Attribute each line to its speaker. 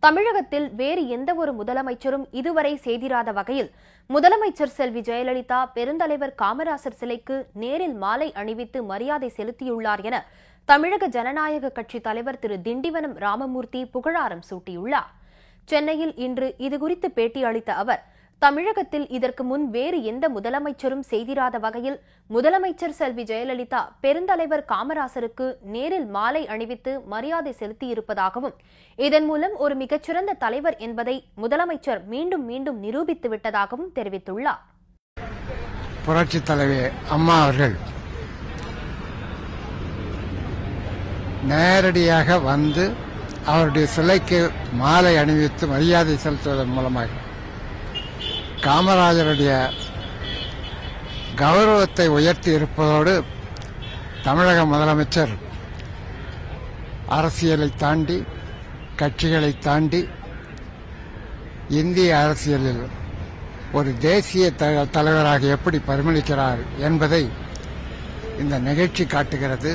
Speaker 1: தமிழகத்தில் வேறு எந்த ஒரு முதலமைச்சரும் இதுவரை செய்திராத வகையில் முதலமைச்சர் செல்வி ஜெயலலிதா பெருந்தலைவர் காமராசர் சிலைக்கு நேரில் மாலை அணிவித்து மரியாதை செலுத்தியுள்ளார் என தமிழக ஜனநாயக கட்சி தலைவர் திரு திண்டிவனம் ராமமூர்த்தி புகழாரம் சூட்டியுள்ளார். சென்னையில் இன்று இதுகுறித்து பேட்டி அளித்த அவர், தமிழகத்தில் இதற்கு முன் வேறு எந்த முதலமைச்சரும் செய்திராத வகையில் முதலமைச்சர் செல்வி ஜெயலலிதா பெருந்தலைவர் காமராசருக்கு நேரில் மாலை அணிவித்து மரியாதை செலுத்தியிருப்பதாகவும், இதன் மூலம் ஒரு மிகச்சிறந்த தலைவர் என்பதை முதலமைச்சர் மீண்டும் மீண்டும் நிரூபித்து விட்டதாகவும் தெரிவித்துள்ளார்.
Speaker 2: புரட்சித் தலைவி அம்மா அவர்கள் நேரடியாக வந்து அவருடைய சிலைக்கு மாலை அணிவித்து மரியாதை செலுத்துவதன் மூலமாக காமராஜருடைய கௌரவத்தை உயர்த்தி இருப்பதோடு தமிழக முதலமைச்சர் அரசியலை தாண்டி, கட்சிகளை தாண்டி இந்திய அரசியலில் ஒரு தேசிய தலைவராக எப்படி பரிமளிக்கிறார் என்பதை இந்த நிகழ்ச்சி காட்டுகிறது.